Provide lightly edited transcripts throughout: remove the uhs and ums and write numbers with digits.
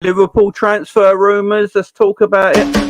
Liverpool transfer rumours. Let's talk about it.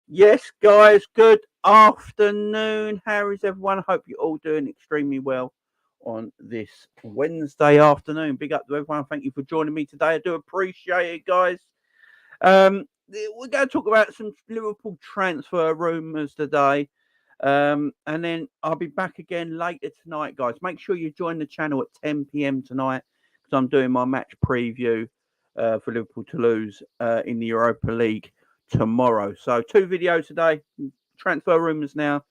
Yes, guys, good afternoon. How is everyone? Hope you're all doing extremely well on this Wednesday afternoon. Big up to everyone. Thank you for joining me today. I do appreciate it, guys. We're going to talk about some Liverpool transfer rumours today. And then I'll be back again later tonight, guys. Make sure you join the channel at 10 p.m. tonight because I'm doing my match preview for Liverpool to lose in the Europa League tomorrow. So 2 videos today, transfer rumours now,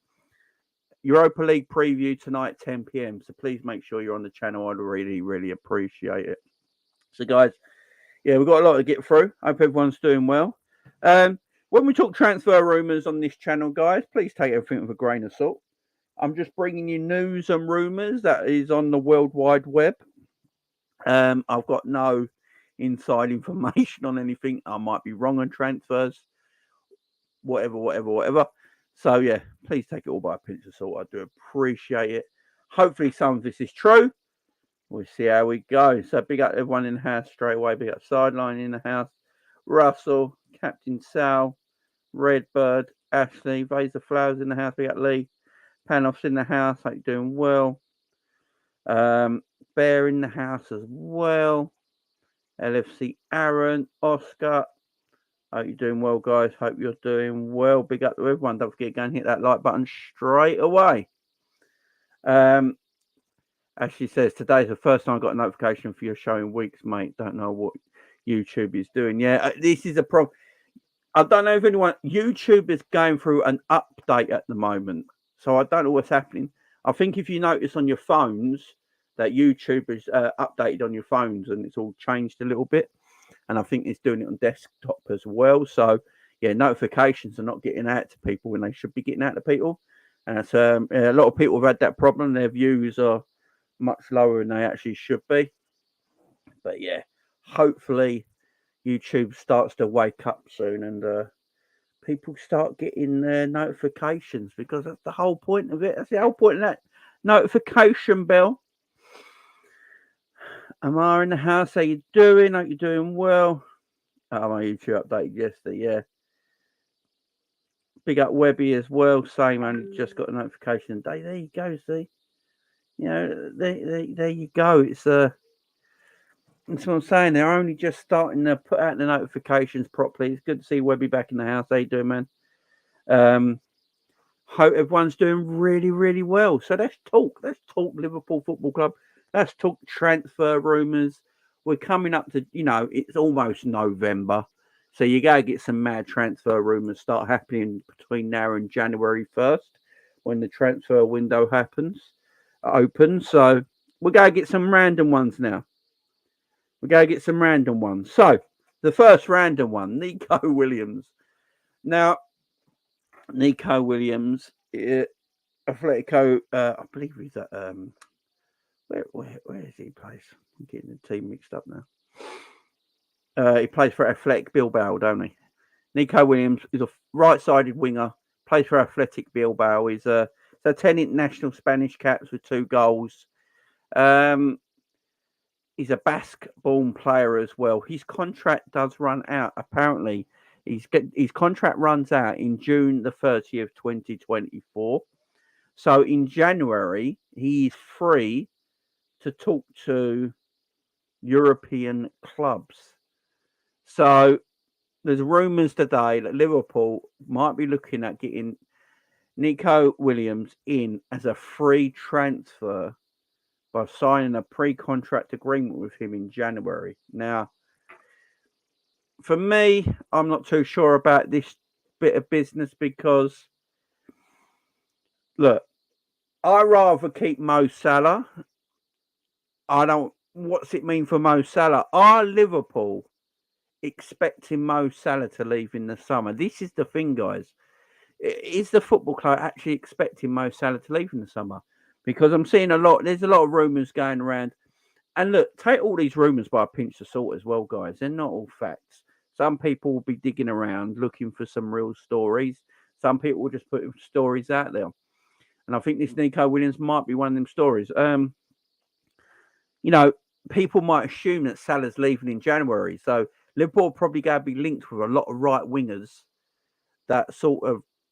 Europa League preview tonight 10 p.m. So please make sure you're on the channel. I'd really appreciate it. So guys, yeah, we've got a lot to get through. Hope everyone's doing well. When we talk transfer rumours on this channel, guys, please take everything with a grain of salt. I'm just bringing you news and rumours that is on the World Wide Web. I've got no inside information on anything. I might be wrong on transfers, whatever. So yeah, please take it all by a pinch of salt. I do appreciate it. Hopefully some of this is true. We'll see how we go. So big up everyone in the house straight away. Big up Sideline in the house, Russell, Captain Sal, Redbird, Ashley, Vase of Flowers in the house. Big up Lee, Panoff's in the house. Hope you're doing well. Bear in the house as well. LFC Aaron, Oscar. Hope you're doing well, guys. Hope you're doing well. Big up to everyone. Don't forget to go and hit that like button straight away. Ashley says, today's the first time I got a notification for your show in weeks, mate. Don't know what YouTube is doing. Yeah, this is a problem. I don't know if anyone... YouTube is going through an update at the moment. So I don't know what's happening. I think if you notice on your phones that YouTube is updated on your phones and it's all changed a little bit. And I think it's doing it on desktop as well. So, yeah, notifications are not getting out to people when they should be getting out to people. And it's, a lot of people have had that problem. Their views are much lower than they actually should be. But, yeah, hopefully YouTube starts to wake up soon and people start getting their notifications because that's the whole point of it. That's the whole point of that notification bell. Amar in the house, how you doing? Hope you're doing well. Oh, my YouTube updated yesterday, yeah. Big up Webby as well. Same, only just got a notification today. There you go, see. You know, there you go. It's that's what I'm saying. They're only just starting to put out the notifications properly. It's good to see Webby back in the house. How you doing, man? Hope everyone's doing really well. So let's talk. Let's talk Liverpool Football Club. Let's talk transfer rumours. We're coming up to, it's almost November. So you got to get some mad transfer rumours start happening between now and January 1st when the transfer window opens. So we're going to get some random ones now. So the first random one, Nico Williams. Now, Nico Williams, Atletico, I believe he's at... Where is he plays? I'm getting the team mixed up now. He plays for Athletic Bilbao, don't he? Nico Williams is a right-sided winger, plays for Athletic Bilbao. He's 10 international Spanish caps with 2 goals. He's a Basque-born player as well. His contract does run out. Apparently, his contract runs out in June the 30th, 2024. So in January, he's free to talk to European clubs. So there's rumours today that Liverpool might be looking at getting Nico Williams in as a free transfer by signing a pre-contract agreement with him in January. Now, for me, I'm not too sure about this bit of business because, look, I rather keep Mo Salah. What's it mean for Mo Salah? Are Liverpool expecting Mo Salah to leave in the summer? This is the thing, guys. Is the football club actually expecting Mo Salah to leave in the summer? Because I'm seeing there's a lot of rumours going around. And look, take all these rumours by a pinch of salt as well, guys. They're not all facts. Some people will be digging around looking for some real stories. Some people will just put stories out there. And I think this Nico Williams might be one of them stories. People might assume that Salah's leaving in January. So Liverpool probably going to be linked with a lot of right wingers that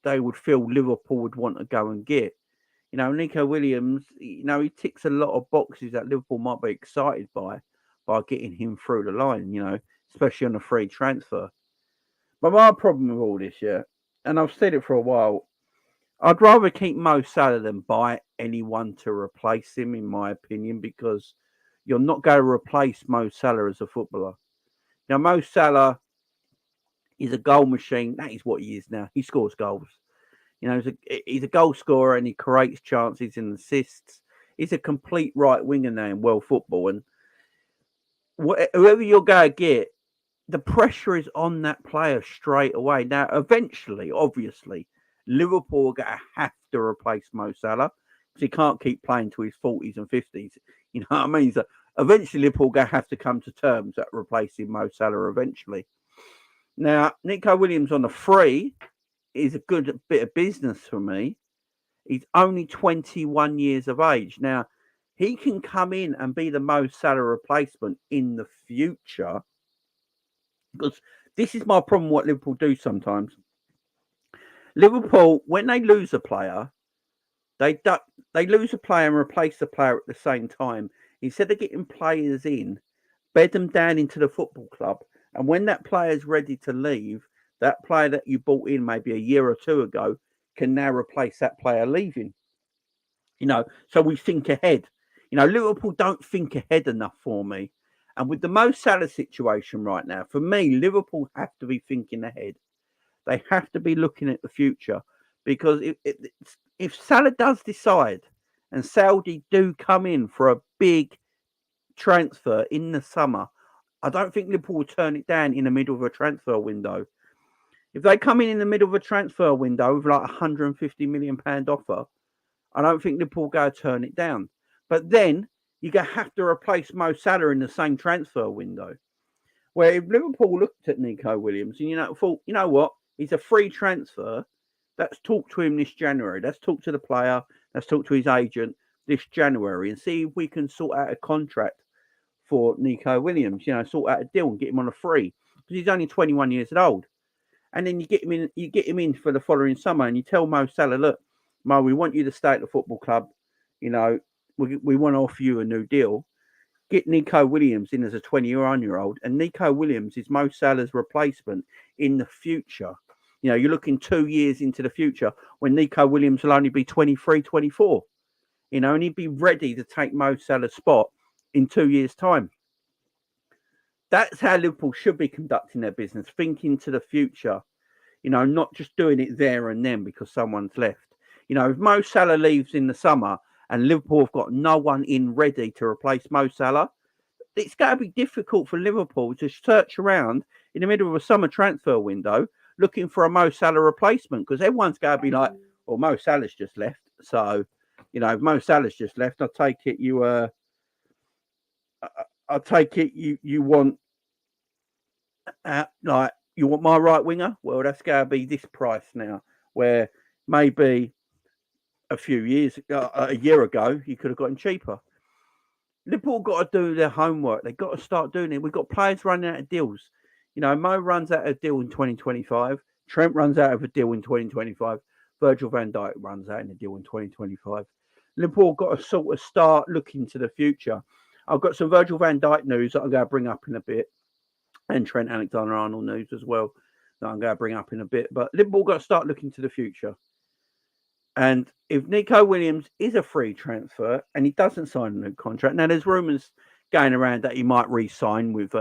they would feel Liverpool would want to go and get. Nico Williams, he ticks a lot of boxes that Liverpool might be excited by getting him through the line, especially on a free transfer. But my problem with all this, and I've said it for a while, I'd rather keep Mo Salah than buy anyone to replace him, in my opinion, because you're not going to replace Mo Salah as a footballer. Now, Mo Salah is a goal machine. That is what he is now. He scores goals. He's a goal scorer and he creates chances and assists. He's a complete right winger now in world football. And whoever you're going to get, the pressure is on that player straight away. Now, eventually, obviously, Liverpool are going to have to replace Mo Salah because he can't keep playing to his 40s and 50s. You know what I mean? So eventually, Liverpool are going to have to come to terms at replacing Mo Salah eventually. Now, Nico Williams on the free is a good bit of business for me. He's only 21 years of age. Now, he can come in and be the Mo Salah replacement in the future. Because this is my problem what Liverpool do sometimes. Liverpool, when they lose a player, they lose a player and replace the player at the same time. Instead of getting players in, bed them down into the football club. And when that player is ready to leave, that player that you bought in maybe a year or two ago can now replace that player leaving. So we think ahead. Liverpool don't think ahead enough for me. And with the Mo Salah situation right now, for me, Liverpool have to be thinking ahead. They have to be looking at the future. Because if Salah does decide and Saudi do come in for a big transfer in the summer, I don't think Liverpool will turn it down in the middle of a transfer window. If they come in the middle of a transfer window with like £150 million offer, I don't think Liverpool go turn it down. But then you're going to have to replace Mo Salah in the same transfer window. Where if Liverpool looked at Nico Williams and thought, you know what, he's a free transfer, let's talk to him this January. Let's talk to the player. Let's talk to his agent this January and see if we can sort out a contract for Nico Williams. Sort out a deal and get him on a free because he's only 21 years old. And then you get him in for the following summer, and you tell Mo Salah, look, Mo, we want you to stay at the football club. We want to offer you a new deal. Get Nico Williams in as a 21-year-old, and Nico Williams is Mo Salah's replacement in the future. You're looking 2 years into the future when Nico Williams will only be 23, 24. And he'd be ready to take Mo Salah's spot in 2 years' time. That's how Liverpool should be conducting their business, thinking to the future, not just doing it there and then because someone's left. If Mo Salah leaves in the summer and Liverpool have got no one in ready to replace Mo Salah, it's going to be difficult for Liverpool to search around in the middle of a summer transfer window looking for a Mo Salah replacement because everyone's going to be like, well, Mo Salah's just left. So, if Mo Salah's just left, I take it you want like You want my right winger? Well, that's going to be this price now, where maybe a year ago, you could have gotten cheaper. Liverpool got to do their homework. They've got to start doing it. We've got players running out of deals. Mo runs out of a deal in 2025. Trent runs out of a deal in 2025. Virgil van Dijk runs out in a deal in 2025. Liverpool got to sort of start looking to the future. I've got some Virgil van Dijk news that I'm going to bring up in a bit, and Trent Alexander-Arnold news as well that I'm going to bring up in a bit. But Liverpool got to start looking to the future. And if Nico Williams is a free transfer and he doesn't sign a new contract, now there's rumours going around that he might re-sign with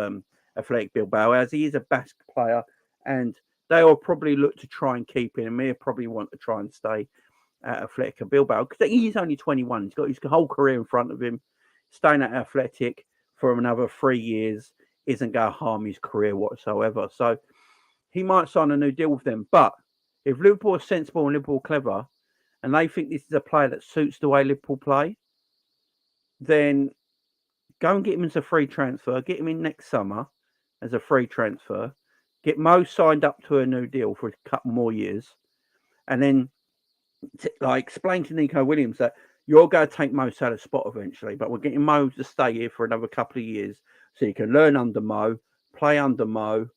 Athletic Bilbao, as he is a Basque player, and they will probably look to try and keep him. He'll probably want to try and stay at Athletic Bilbao because he's only 21. He's got his whole career in front of him. Staying at Athletic for another 3 years isn't going to harm his career whatsoever. So he might sign a new deal with them. But if Liverpool are sensible and Liverpool clever, and they think this is a player that suits the way Liverpool play, then go and get him as a free transfer. Get him in next summer as a free transfer. Get Mo signed up to a new deal for a couple more years. And then explain to Nico Williams that you're going to take Mo Salah's spot eventually, but we're getting Mo to stay here for another couple of years so you can learn under Mo, play under Mo,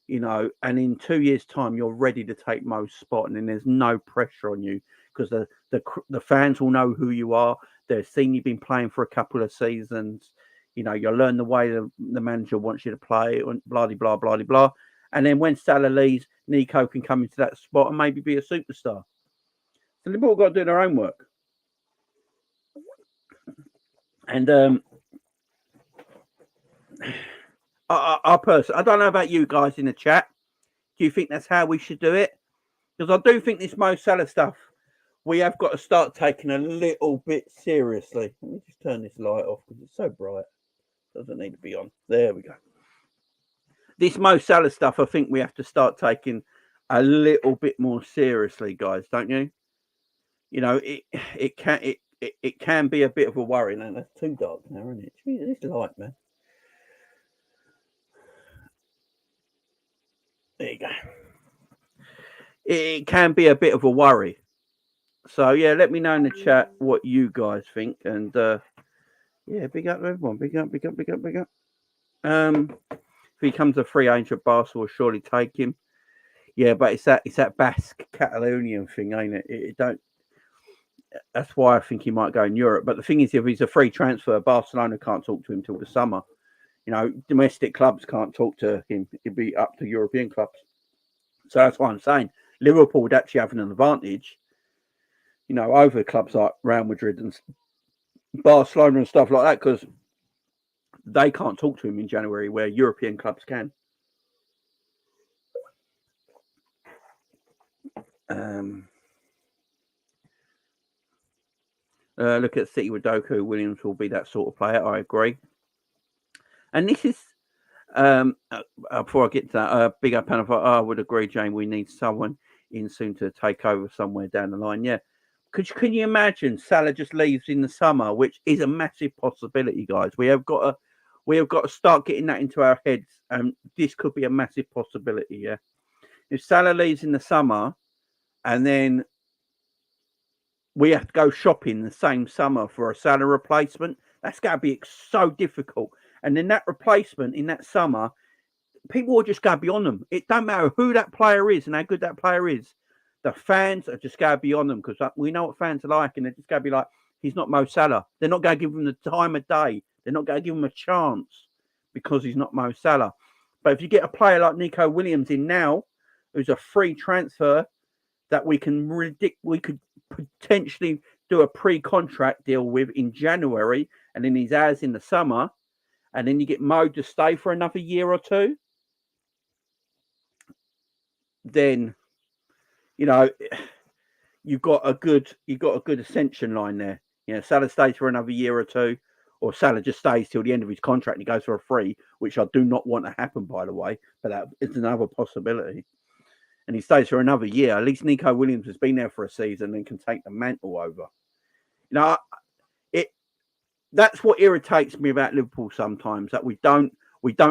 and in 2 years' time, you're ready to take Mo's spot, and then there's no pressure on you because the fans will know who you are. They've seen you've been playing for a couple of seasons. You'll learn the way the manager wants you to play, and blah, blah, blah, blah, blah. And then when Salah leaves, Nico can come into that spot and maybe be a superstar. So Liverpool got to do their own work. And I don't know about you guys in the chat. Do you think that's how we should do it? Because I do think this Mo Salah stuff, we have got to start taking a little bit seriously. Let me just turn this light off because it's so bright. Doesn't need to be on. There we go. This Mo Salah stuff, I think we have to start taking a little bit more seriously, guys, don't you? It can be a bit of a worry. Now, that's too dark now, isn't it? It's light, man. There you go. It can be a bit of a worry. So, yeah, let me know in the chat what you guys think. And, yeah, big up, everyone. Big up. If he comes a free agent at Barca, we'll surely take him. Yeah, but it's that Basque Catalonian thing, ain't it? That's why I think he might go in Europe. But the thing is, if he's a free transfer, Barcelona can't talk to him till the summer. Domestic clubs can't talk to him. It'd be up to European clubs. So that's why I'm saying Liverpool would actually have an advantage, over clubs like Real Madrid and Barcelona and stuff like that, because they can't talk to him in January where European clubs can. Look at City with Doku. Williams will be that sort of player. I agree. And this is, before I get to that, big up and I would agree, Jane. We need someone in soon to take over somewhere down the line. Yeah. Can you imagine Salah just leaves in the summer, which is a massive possibility, guys. We have got to start getting that into our heads. This could be a massive possibility. Yeah. If Salah leaves in the summer, and then we have to go shopping the same summer for a Salah replacement, that's going to be so difficult. And then that replacement in that summer, people are just going to be on them. It don't matter who that player is and how good that player is. The fans are just going to be on them because we know what fans are like, and they're just going to be like, he's not Mo Salah. They're not going to give him the time of day. They're not going to give him a chance because he's not Mo Salah. But if you get a player like Nico Williams in now, who's a free transfer that we could potentially do a pre-contract deal with in January, and then he's ours in the summer, and then you get Mo to stay for another year or two, then you've got a good ascension line there. Salah stays for another year or two, or Salah just stays till the end of his contract and he goes for a free, which I do not want to happen, by the way, but that is another possibility. And he stays for another year. At least Nico Williams has been there for a season and can take the mantle over. That's what irritates me about Liverpool sometimes, that we don't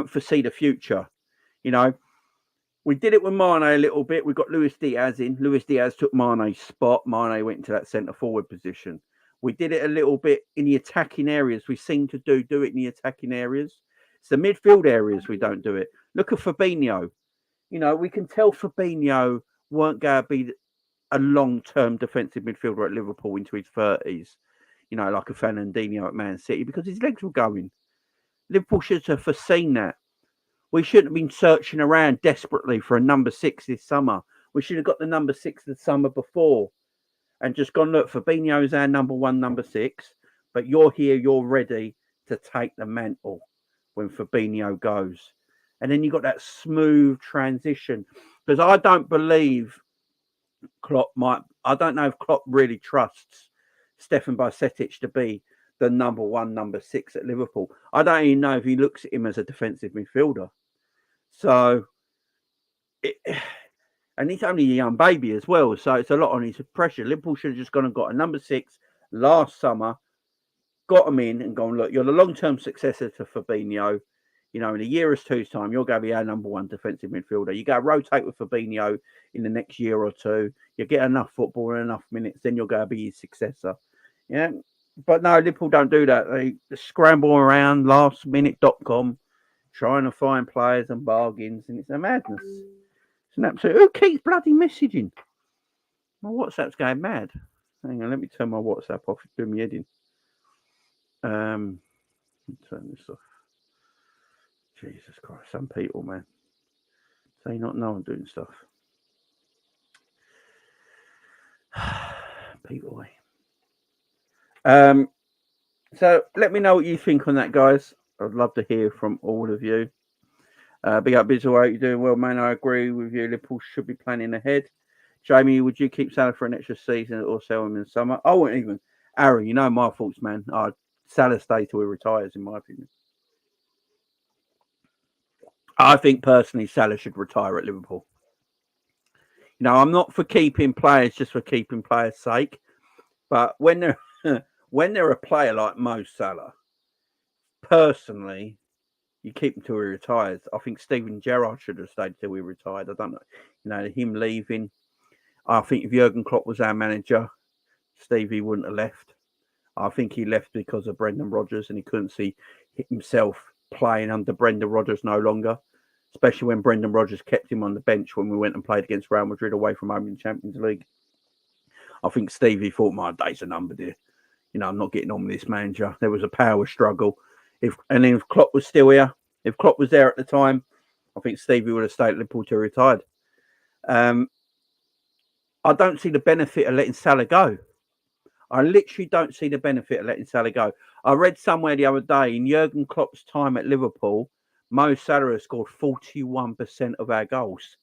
foresee the future. We did it with Mane a little bit. We got Luis Diaz in. Luis Diaz took Mane's spot. Mane went into that centre forward position. We did it a little bit in the attacking areas. We seem to do it in the attacking areas. It's the midfield areas we don't do it. Look at Fabinho. You know, we can tell Fabinho weren't going to be a long-term defensive midfielder at Liverpool into his 30s. You know, like a Fernandinho at Man City, because his legs were going. Liverpool should have foreseen that. We shouldn't have been searching around desperately for a number 6 this summer. We should have got the number 6 the summer before and just gone, look, Fabinho is our number 1, number 6, but you're here, you're ready to take the mantle when Fabinho goes. And then you got that smooth transition. Because I don't believe I don't know if Klopp really trusts Sept.8 to be the number 1, number 6 at Liverpool. I don't even know if he looks at him as a defensive midfielder. So, and he's only a young baby as well, so it's a lot on his pressure. Liverpool should have just gone and got a number 6 last summer, got him in and gone, look, you're the long-term successor to Fabinho. You know, in a year or two's time, you're going to be our number 1 defensive midfielder. You go rotate with Fabinho in the next year or two. You get enough football and enough minutes, then you're going to be his successor. Yeah, but no, Liverpool don't do that. They scramble around lastminute.com trying to find players and bargains, and it's a madness. It's an absolute. Who keeps bloody messaging? My WhatsApp's going mad. Hang on, let me turn my WhatsApp off. It's doing me head in. Turn this off. Jesus Christ, some people, man. They not know I'm doing stuff. People. So let me know what you think on that, guys. I'd love to hear from all of you. Big up, Bizzle. How you doing? Well, man, I agree with you. Liverpool should be planning ahead. Jamie, would you keep Salah for an extra season or sell him in the summer? I wouldn't even. Aaron, you know my thoughts, man. Salah stay till he retires, in my opinion. I think personally Salah should retire at Liverpool. You know, I'm not for keeping players just for keeping players' sake, but when they're a player like Mo Salah, personally, you keep him till he retires. I think Steven Gerrard should have stayed till he retired. I don't know. You know, him leaving. I think if Jurgen Klopp was our manager, Stevie wouldn't have left. I think he left because of Brendan Rodgers and he couldn't see himself playing under Brendan Rodgers no longer, especially when Brendan Rodgers kept him on the bench when we went and played against Real Madrid away from home in the Champions League. I think Stevie thought, my days are numbered here. You know, I'm not getting on with this manager. There was a power struggle. If Klopp was still here, if Klopp was there at the time, I think Stevie would have stayed at Liverpool till retired. I don't see the benefit of letting Salah go. I literally don't see the benefit of letting Salah go. I read somewhere the other day, in Jurgen Klopp's time at Liverpool, Mo Salah has scored 41% of our goals.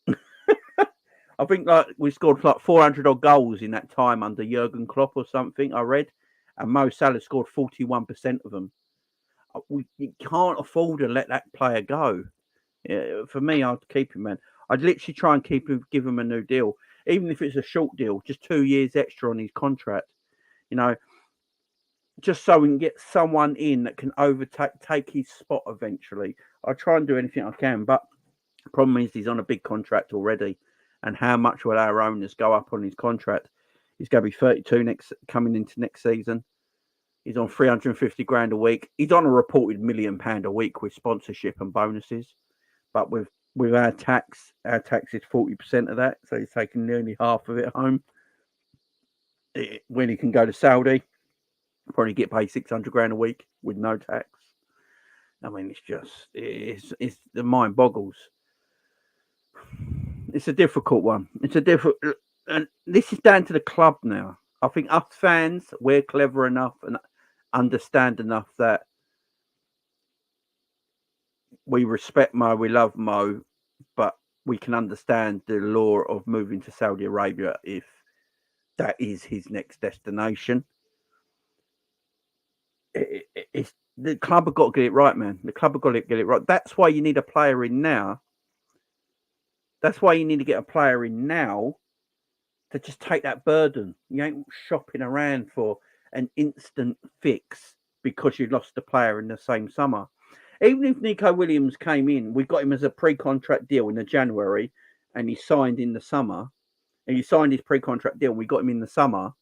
I think we scored 400 odd goals in that time under Jurgen Klopp or something, I read. And Mo Salah scored 41% of them. You can't afford to let that player go. Yeah, for me, I'd keep him, man. I'd literally try and give him a new deal. Even if it's a short deal, just 2 years extra on his contract, you know, just so we can get someone in that can take his spot eventually. I try and do anything I can, but the problem is he's on a big contract already, and how much will our owners go up on his contract? He's going to be 32 coming into next season. He's on 350 grand a week. He's on a reported £1 million a week with sponsorship and bonuses, but with our tax is 40% of that, so he's taking nearly half of it home. When he can go to Saudi, probably get paid 600 grand a week with no tax. I mean, it's the mind boggles. It's a difficult one. And this is down to the club now. I think us fans, we're clever enough and understand enough that we respect Mo, we love Mo, but we can understand the law of moving to Saudi Arabia if that is his next destination. It's the club have got to get it right, man. The club have got to get it right. That's why you need a player in now. That's why you need to get a player in now to just take that burden. You ain't shopping around for an instant fix because you lost a player in the same summer. Even if Nico Williams came in, we got him as a pre-contract deal in the January, and he signed in the summer. And he signed his pre-contract deal. We got him in the summer,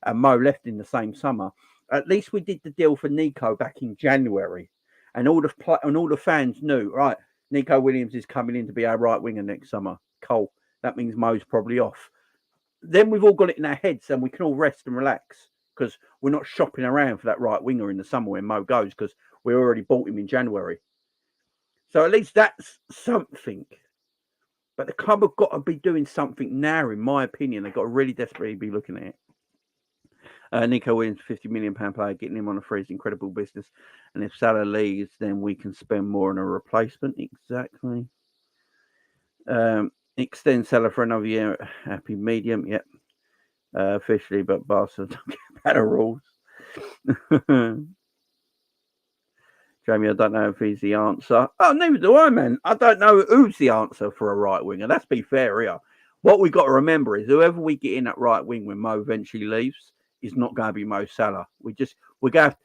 and Mo left in the same summer. At least we did the deal for Nico back in January, and all the fans knew, right, Nico Williams is coming in to be our right winger next summer. Cool. That means Mo's probably off. Then we've all got it in our heads, and we can all rest and relax because we're not shopping around for that right winger in the summer when Mo goes, because we already bought him in January. So at least that's something. But the club have got to be doing something now, in my opinion. They've got to really desperately be looking at it. Nico Williams, £50 million player, getting him on a free is incredible business. And if Salah leaves, then we can spend more on a replacement. Exactly. Extend Salah for another year. Happy medium. Yep. Officially, but Barca don't get better rules. Jamie, I don't know if he's the answer. Oh, neither do I, man. I don't know who's the answer for a right winger. Let's be fair here. What we've got to remember is whoever we get in at right wing when Mo eventually leaves is not going to be Mo Salah. We're going to.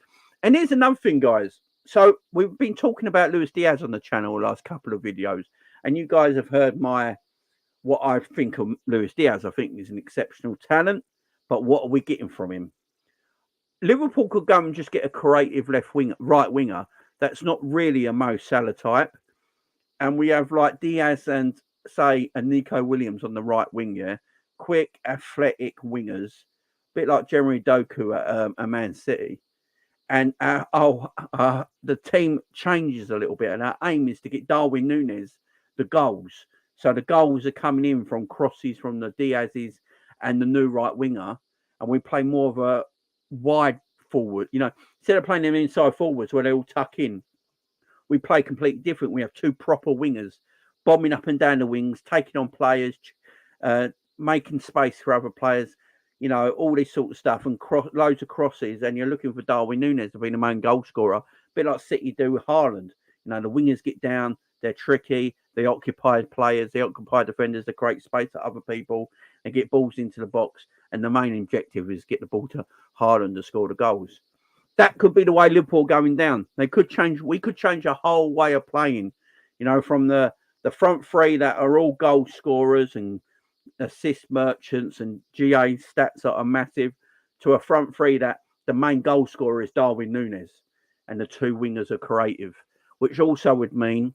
And here's another thing, guys. So we've been talking about Luis Diaz on the channel the last couple of videos, and you guys have heard what I think of Luis Diaz. I think he's an exceptional talent, but what are we getting from him? Liverpool could go and just get a creative right winger that's not really a Mo Salah type, and we have like Diaz and say a Nico Williams on the right wing, yeah, quick, athletic wingers, a bit like Jeremy Doku at a Man City, and the team changes a little bit, and our aim is to get Darwin Núñez the goals. So the goals are coming in from crosses from the Diaz's and the new right winger, and we play more of a wide forward. You know, instead of playing them inside forwards where they all tuck in, we play completely different. We have two proper wingers bombing up and down the wings, taking on players, making space for other players, you know, all this sort of stuff, and loads of crosses. And you're looking for Darwin Núñez to be the main goal scorer, a bit like City do with Haaland. You know, the wingers get down, they're tricky, they occupy players, they occupy defenders, they create space for other people, and get balls into the box. And the main objective is get the ball to Haaland to score the goals. That could be the way Liverpool going down. We could change a whole way of playing, you know, from the front three that are all goal scorers and assist merchants and GA stats that are massive, to a front three that the main goal scorer is Darwin Núñez and the two wingers are creative, which also would mean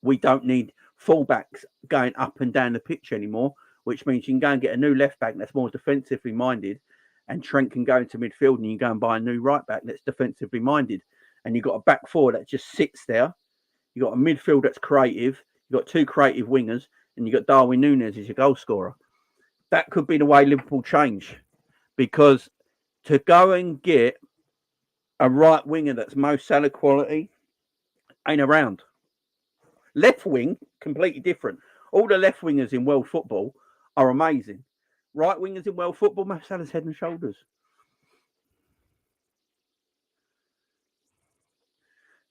we don't need fullbacks going up and down the pitch anymore, which means you can go and get a new left back that's more defensively minded, and Trent can go into midfield and you go and buy a new right back that's defensively minded. And you've got a back four that just sits there. You've got a midfield that's creative. You've got two creative wingers, and you've got Darwin Núñez as your goal scorer. That could be the way Liverpool change, because to go and get a right winger that's Mo Salah quality ain't around. Left wing, completely different. All the left wingers in world football are amazing. Right wingers in world football, Mo Salah's head and shoulders.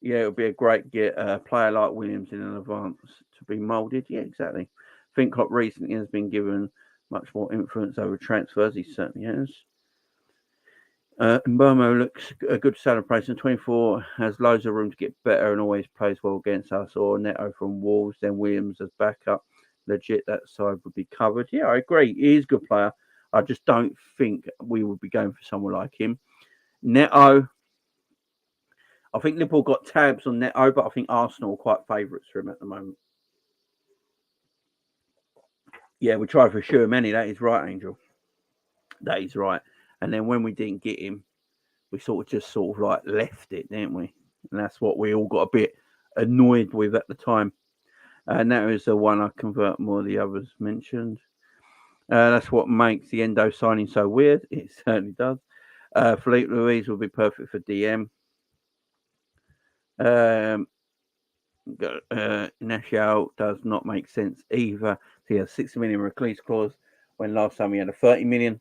Yeah, it would be a great get a player like Williams in advance to be moulded. Yeah, exactly. I think Klopp recently has been given much more influence over transfers. He certainly has. Mbomo looks a good celebration. 24 has loads of room to get better and always plays well against us. Or Neto from Wolves, then Williams as backup. Legit, that side would be covered. Yeah, I agree. He is a good player. I just don't think we would be going for someone like him. Neto, I think Liverpool got tabs on Neto, but I think Arsenal are quite favourites for him at the moment. Yeah, we tried for sure many. That is right, Angel. That is right. And then when we didn't get him, we sort of like left it, didn't we? And that's what we all got a bit annoyed with at the time. And that was the one I convert more of the others mentioned. That's what makes the Endo signing so weird. It certainly does. Felipe Luis will be perfect for DM. National does not make sense either. So he has 60 million release clause when last time he had a 30 million.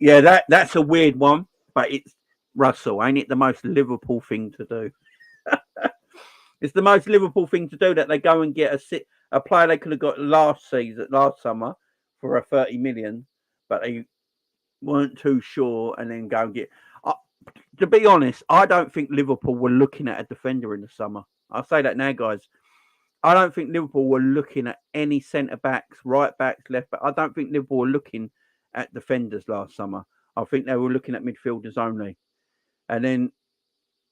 Yeah, that's a weird one, but it's Russell. Ain't it the most Liverpool thing to do? It's the most Liverpool thing to do that they go and get a player they could have got last summer for a 30 million, but they weren't too sure, and then go and get. to be honest, I don't think Liverpool were looking at a defender in the summer. I'll say that now, guys. I don't think Liverpool were looking at any centre backs, right backs, left back. I don't think Liverpool were looking at defenders last summer. I think they were looking at midfielders only. And then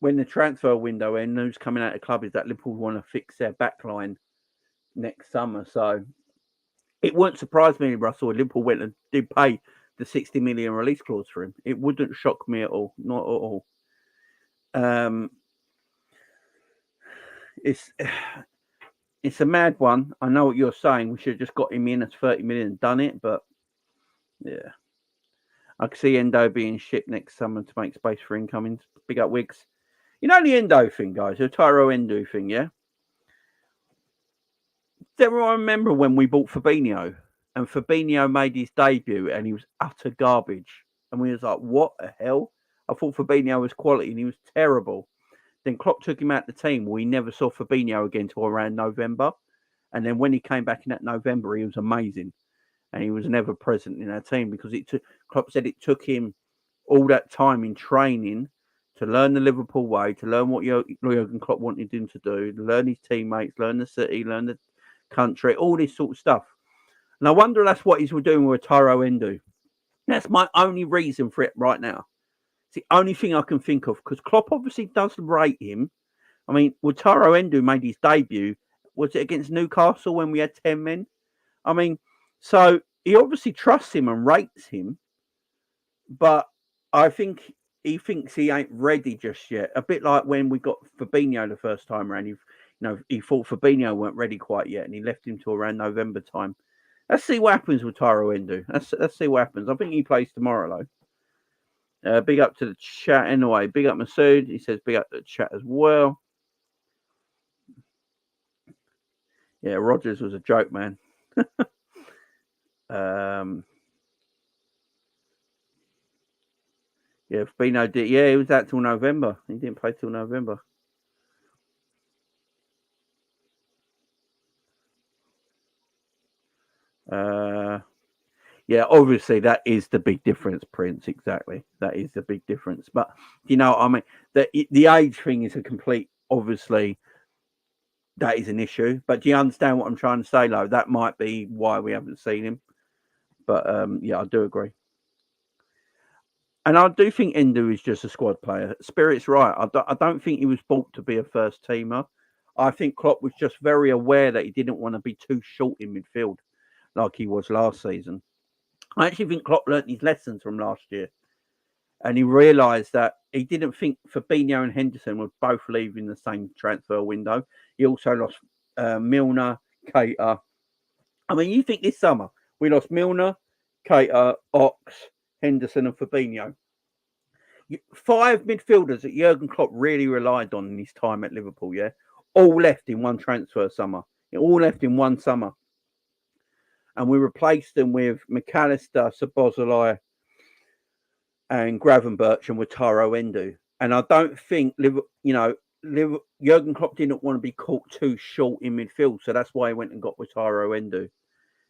when the transfer window ends, news coming out of the club is that Liverpool want to fix their back line next summer. So it wouldn't surprise me, Russell, if Liverpool went and did pay the 60 million release clause for him. It wouldn't shock me at all. Not at all. It's a mad one. I know what you're saying. We should have just got him in at 30 million and done it. But yeah, I can see Endo being shipped next summer to make space for incomings. Big up Wigs. You know the Endo thing, guys, the Tyro Endo thing, yeah? Does everyone remember when we bought Fabinho and Fabinho made his debut and he was utter garbage? And we was like, what the hell? I thought Fabinho was quality and he was terrible. Then Klopp took him out the team. We never saw Fabinho again till around November. And then when he came back in that November, he was amazing. And he was never present in our team because Klopp said it took him all that time in training to learn the Liverpool way, to learn what Jurgen Klopp wanted him to do, to learn his teammates, learn the city, learn the country, all this sort of stuff. And I wonder if that's what he's doing with Tyro Endo. That's my only reason for it right now. It's the only thing I can think of because Klopp obviously does rate him. I mean, when Tyro Endo made his debut, was it against Newcastle when we had 10 men? I mean, so he obviously trusts him and rates him, but I think he thinks he ain't ready just yet. A bit like when we got Fabinho the first time around. He thought Fabinho weren't ready quite yet, and he left him till around November time. Let's see what happens with Tyro Endo. Let's see what happens. I think he plays tomorrow, though. Big up to the chat anyway. Big up Masood. He says big up to the chat as well. Yeah, Rodgers was a joke, man. Yeah, Fabinho did. Yeah, he was out till November. He didn't play till November. Yeah, obviously that is the big difference, Prince. Exactly, that is the big difference. But you know, I mean, the age thing is a complete. Obviously, that is an issue. But do you understand what I'm trying to say, though? That might be why we haven't seen him. But yeah, I do agree. And I do think Endo is just a squad player. Spirit's right. I don't think he was bought to be a first teamer. I think Klopp was just very aware that he didn't want to be too short in midfield like he was last season. I actually think Klopp learnt his lessons from last year. And he realised that he didn't think Fabinho and Henderson would both leave in the same transfer window. He also lost Milner, Keita. I mean, you think this summer we lost Milner, Keita, Ox, Henderson and Fabinho. 5 midfielders that Jurgen Klopp really relied on in his time at Liverpool, yeah? All left in one transfer summer. It all left in one summer. And we replaced them with McAllister, Szoboszlai, and Gravenberch and with Tyro Endo. And I don't think, Jurgen Klopp didn't want to be caught too short in midfield. So that's why he went and got with Tyro Endo.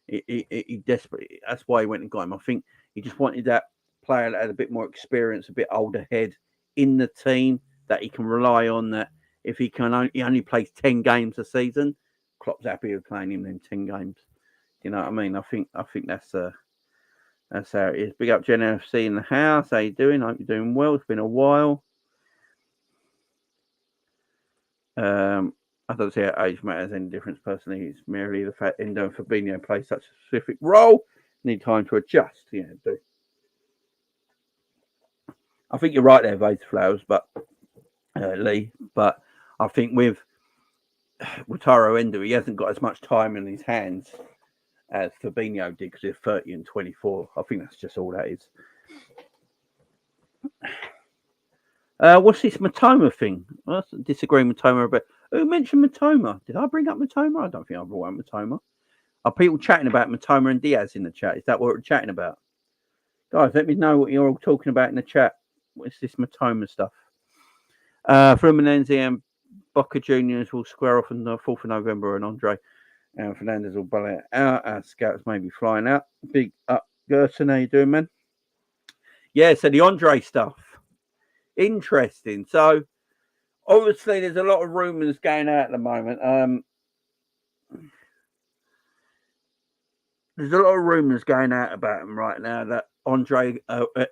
He desperately, that's why he went and got him. I think he just wanted that player that had a bit more experience, a bit older head in the team that he can rely on. That if he only plays 10 games a season, Klopp's happy with playing him in 10 games. You know what I mean? I think that's how it is. Big up Gen FC in the house. How you doing? Hope you're doing well. It's been a while. I don't see how age matters any difference personally. It's merely the fact Endo and Fabinho play such a specific role. Need time to adjust. Yeah, do. I think you're right there, Vase Flowers, but Lee. But I think with Tyro Endo, he hasn't got as much time in his hands as Fabinho did because he's 30 and 24. I think that's just all that is. What's this Matoma thing? I disagree with Matoma about. Who mentioned Matoma? Did I bring up Matoma? I don't think I brought up Matoma. Are people chatting about Matoma and Diaz in the chat? Is that what we're chatting about? Guys, let me know what you're all talking about in the chat. What's this Matoma stuff? Fluminense and Boca Juniors will square off on the 4th of November, and Andre and Fernandez will bail it out. Our scouts may be flying out. Big up, Gerson. How you doing, man? Yeah, so the Andre stuff. interesting. So obviously, there's a lot of rumours going out at the moment. There's a lot of rumours going out about him right now that Andre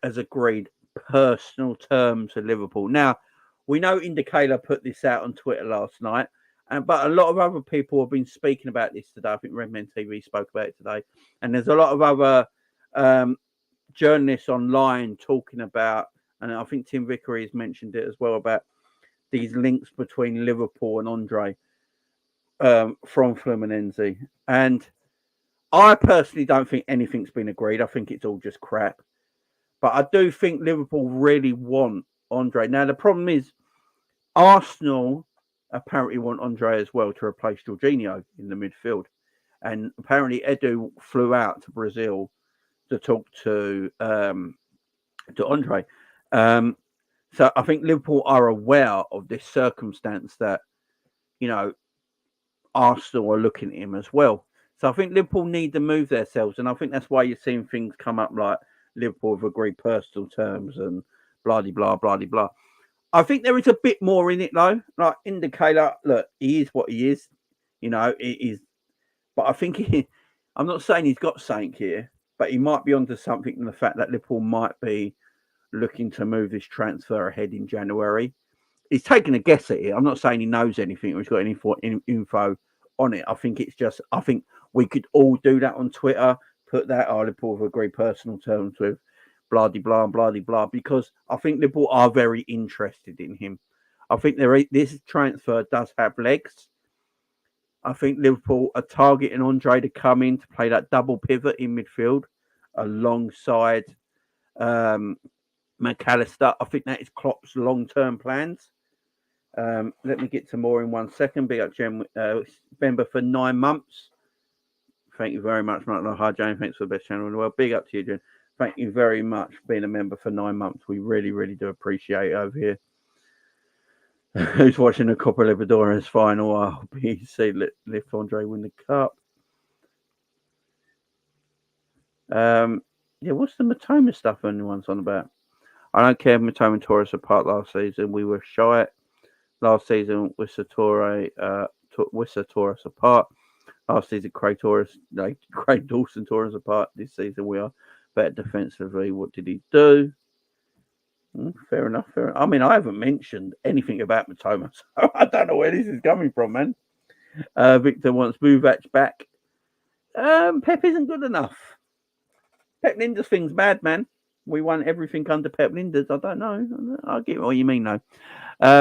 has agreed personal terms to Liverpool. Now, we know Indicator put this out on Twitter last night, but a lot of other people have been speaking about this today. I think Redmen TV spoke about it today, and there's a lot of other journalists online talking about, and I think Tim Vickery has mentioned it as well, about these links between Liverpool and Andre from Fluminense. And I personally don't think anything's been agreed. I think it's all just crap. But I do think Liverpool really want Andre. Now, the problem is Arsenal apparently want Andre as well to replace Jorginho in the midfield. And apparently Edu flew out to Brazil to talk to Andre. So I think Liverpool are aware of this circumstance that, you know, Arsenal are looking at him as well. So I think Liverpool need to move themselves, and I think that's why you're seeing things come up like Liverpool have agreed personal terms and blah blah blah blah. I think there is a bit more in it though. Like Indicator, look, he is what he is. You know, it is. But I think I'm not saying he's got something here, but he might be onto something in the fact that Liverpool might be looking to move this transfer ahead in January. He's taking a guess at it. I'm not saying he knows anything or he's got any info on it. I think we could all do that on Twitter, put that article of agreed personal terms with blah blah blah blah, because I think Liverpool are very interested in him. I think this transfer does have legs. I think Liverpool are targeting Andre to come in to play that double pivot in midfield alongside McAllister. I think that is Klopp's long-term plans. Let me get to more in 1 second. Big up Jen, member for 9 months. Thank you very much, Mark. Hi, Jane. Thanks for the best channel in the world. Big up to you, Jen. Thank you very much for being a member for 9 months. We really, really do appreciate it over here. Who's watching the Copa Libertadores final? Oh, BC lift Andre win the cup. Yeah, what's the Matoma stuff anyone's on about? I don't care if Matoma tore us apart last season. We were shy last season. Wissa tore us apart. Last season, Craig Dawson tore us apart. This season, we are better defensively. What did he do? Fair enough. I mean, I haven't mentioned anything about Matoma, so I don't know where this is coming from, man. Victor wants Buvac back. Pep isn't good enough. Pep Linda's thing's bad, man. We won everything under Pep Linda's. I don't know. I get what you mean, though.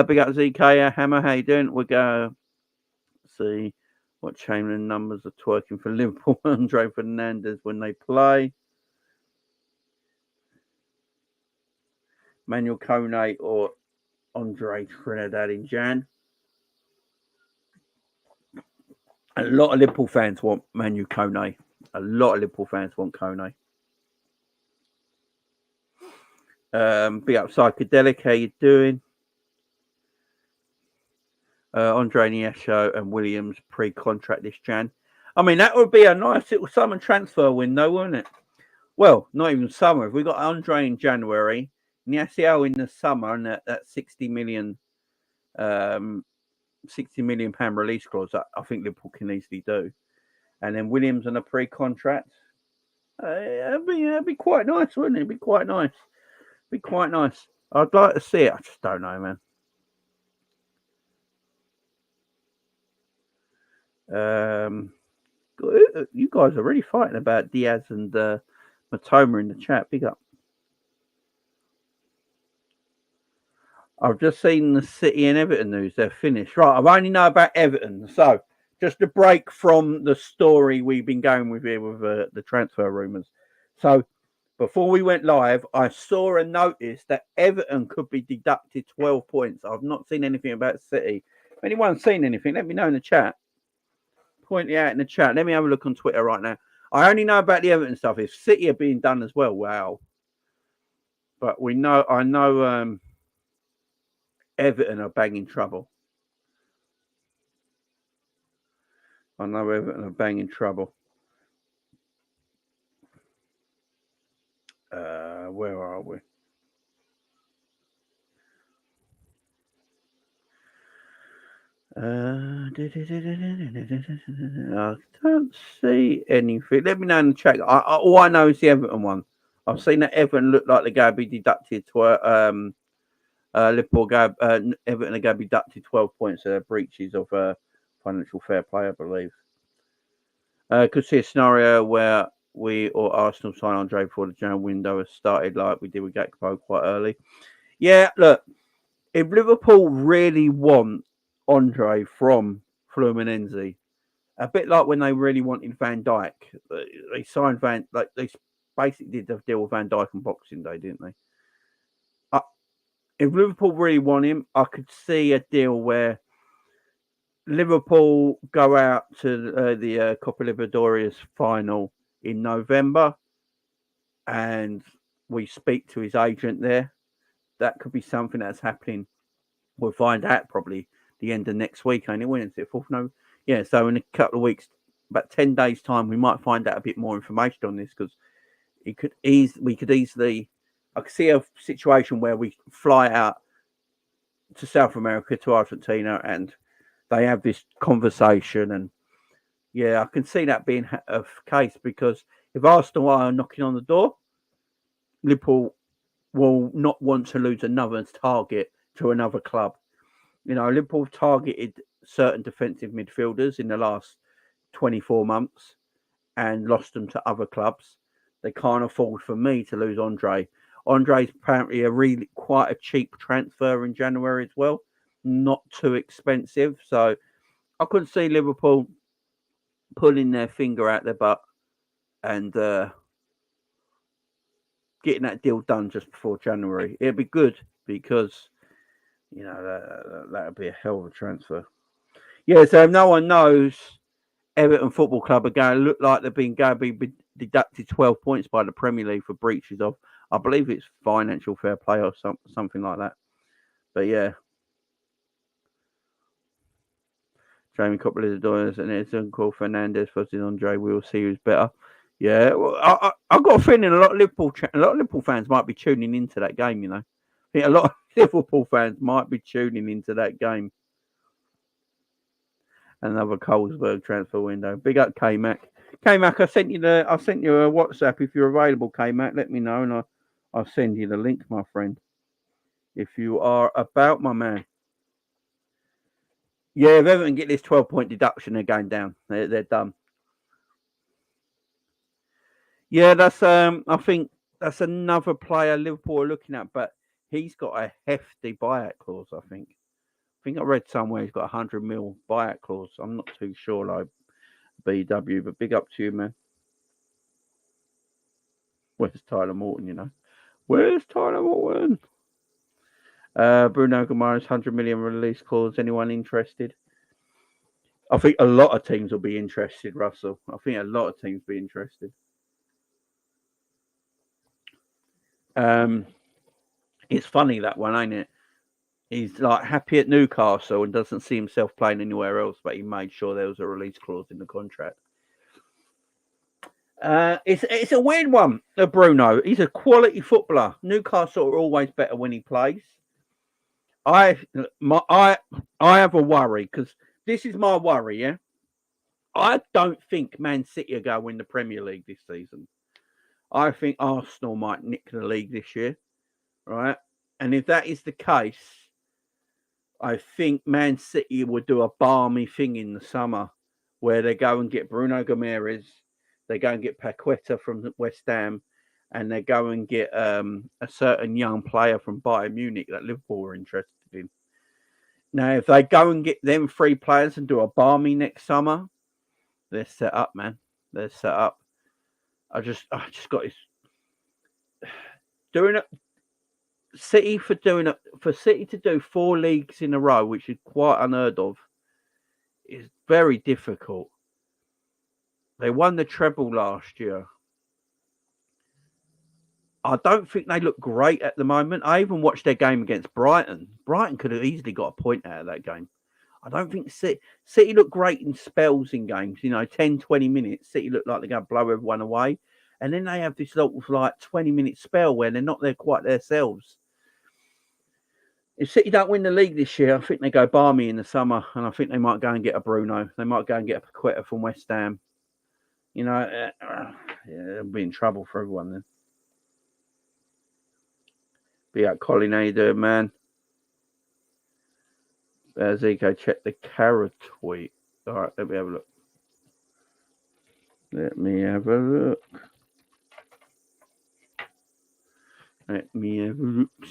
Big up ZK Hammer. How you doing? We'll go see what Chamberlain numbers are twerking for Liverpool. Andre Fernandez when they play. Manuel Kone or Andre Trinidad in Jan. A lot of Liverpool fans want Manuel Kone. A lot of Liverpool fans want Kone. Big up Psychedelic. How you doing? Andre Niesho and Williams pre-contract this Jan. I mean, that would be a nice little summer transfer window, wouldn't it? Well, not even summer. If we got Andre in January, Niesio in the summer, and that 60 million £60 million release clause, that I think Liverpool can easily do. And then Williams on a pre-contract. It'd be quite nice, wouldn't it? It'd be quite nice. I'd like to see it. I just don't know, man. You guys are really fighting about Diaz and Matoma in the chat. Big up. I've just seen the City and Everton news. They're finished. Right, I've only know about Everton. So, just a break from the story we've been going with here with the transfer rumours. So, before we went live, I saw a notice that Everton could be deducted 12 points. I've not seen anything about City. If anyone's seen anything, let me know in the chat. Point it out in the chat. Let me have a look on Twitter right now. I only know about the Everton stuff. If City are being done as well, wow. But I know Everton are banging trouble. Where are we? I can't see anything. Let me know in the chat. All I know is the Everton one. I've seen that Everton look like they're going to be deducted to Liverpool. Everton are going to be deducted 12 points for their breaches of financial fair play, I believe. Could see a scenario where we or Arsenal sign Andre before the January window has started, like we did with Gakpo quite early. Yeah, look, if Liverpool really want Andre from Fluminense, a bit like when they really wanted Van Dijk, they signed they basically did the deal with Van Dijk on Boxing Day, didn't they? If Liverpool really want him, I could see a deal where Liverpool go out to the Copa Libertadores final in November, and we speak to his agent there. That could be something that's happening. We'll find out probably the end of next week, ain't it? Wednesday, 4th November. Yeah, so in a couple of weeks, about 10 days' time, we might find out a bit more information on this because we could easily. I could see a situation where we fly out to South America, to Argentina, and they have this conversation. And yeah, I can see that being a case because if Arsenal are knocking on the door, Liverpool will not want to lose another target to another club. You know, Liverpool targeted certain defensive midfielders in the last 24 months and lost them to other clubs. They can't afford for me to lose Andre. Andre's apparently quite a cheap transfer in January as well, not too expensive. So I couldn't see Liverpool pulling their finger out their butt and getting that deal done just before January. It'd be good because that would be a hell of a transfer. Yeah, so no one knows Everton Football Club are going to look like they're going to be deducted 12 points by the Premier League for breaches of, I believe it's financial fair play or something like that. But yeah. Jamie Coppola's and it's Uncle Fernandez versus Andre. We will see who's better. Yeah, well, I've got a feeling a lot of Liverpool fans might be tuning into that game. You know, I think a lot of Liverpool fans might be tuning into that game. Another Colesberg transfer window. Big up K-Mac. K-Mac, I sent you a WhatsApp. If you're available, K-Mac, let me know and I'll send you the link, my friend. If you are about, my man. Yeah, if Everton get this 12-point deduction, they're going down. They're done. Yeah, that's I think that's another player Liverpool are looking at, but he's got a hefty buyout clause, I think. I think I read somewhere he's got 100 mil buyout clause. I'm not too sure, like BW, but big up to you, man. Where's Tyler Morton, you know? Where's Tyler Morton? Bruno Guimaraes 100 million release clause. Anyone interested? I think a lot of teams will be interested, Russell. I think a lot of teams will be interested. It's funny that one, ain't it? He's like happy at Newcastle and doesn't see himself playing anywhere else, but he made sure there was a release clause in the contract. It's a weird one, Bruno. He's a quality footballer. Newcastle are always better when he plays. I have a worry because this is my worry. Yeah, I don't think Man City are going to win the Premier League this season. I think Arsenal might nick the league this year, right? And if that is the case, I think Man City would do a balmy thing in the summer where they go and get Bruno Guimaraes, they go and get Paqueta from West Ham, and they go and get a certain young player from Bayern Munich that Liverpool were interested in. Now, if they go and get them three players and do a balmy next summer, they're set up, man. They're set up. I just got this doing it. City for City to do 4 leagues in a row, which is quite unheard of, is very difficult. They won the treble last year. I don't think they look great at the moment. I even watched their game against Brighton. Brighton could have easily got a point out of that game. I don't think City look great in spells in games. 10, 20 minutes. City look like they're going to blow everyone away. And then they have this little 20-minute spell where they're not there quite themselves. If City don't win the league this year, I think they go balmy in the summer, and I think they might go and get a Bruno. They might go and get a Paqueta from West Ham. You know, they'll be in trouble for everyone then. Be out, Colin, how you doing, man? Zico, check the Cara tweet. All right, let me have a look. Let me have a look.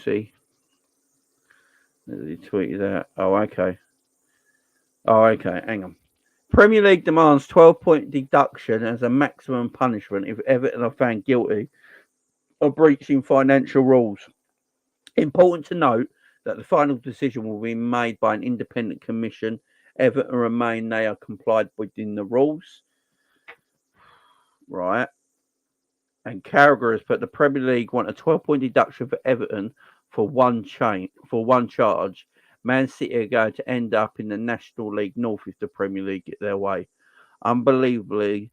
See. He tweeted that. Oh, okay. Hang on. Premier League demands 12-point deduction as a maximum punishment if Everton are found guilty of breaching financial rules. Important to note that the final decision will be made by an independent commission. Everton remain they are complied within the rules. Right. And Carragher has put the Premier League want a 12-point deduction for Everton for one charge. Man City are going to end up in the National League North if the Premier League get their way. Unbelievable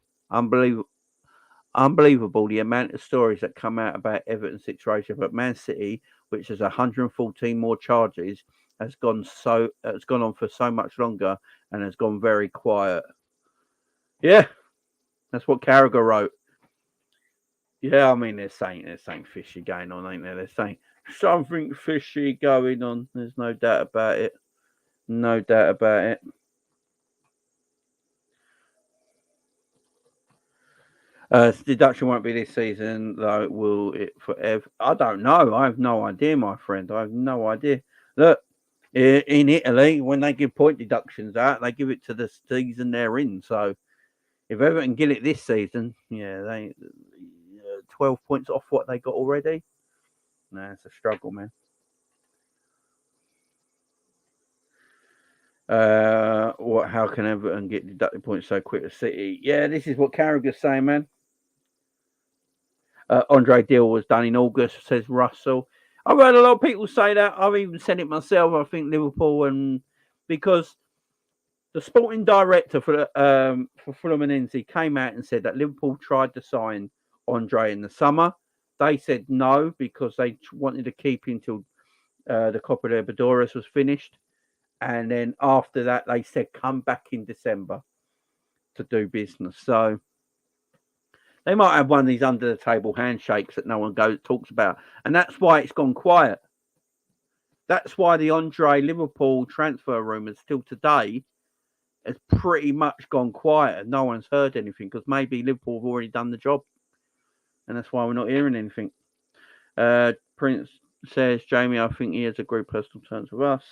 the amount of stories that come out about Everton's situation. But Man City, which has 114 more charges, has gone on for so much longer and has gone very quiet. Yeah, that's what Carragher wrote. Yeah, I mean, they're saying fishy going on, ain't there? They're saying something fishy going on. There's no doubt about it. No doubt about it. Deduction won't be this season, though. Will it forever? I don't know. I have no idea, my friend. I have no idea. Look, in Italy, when they give point deductions out, they give it to the season they're in. So if Everton get it this season, yeah, they 12 points off what they got already. Nah, it's a struggle, man. How can Everton get deducted points so quick as City? Yeah, this is what Carragher's saying, man. Andre deal was done in August, says Russell. I've heard a lot of people say that. I've even said it myself. I think Liverpool, and because the sporting director for Fluminense came out and said that Liverpool tried to sign Andre in the summer. They said no because they wanted to keep him until the Copa Libertadores was finished. And then after that, they said, come back in December to do business. So they might have one of these under the table handshakes that no one talks about. And that's why it's gone quiet. That's why the Andre Liverpool transfer rumours still today has pretty much gone quiet. No one's heard anything because maybe Liverpool have already done the job. And that's why we're not hearing anything. Prince says, Jamie, I think he has agreed personal terms with us.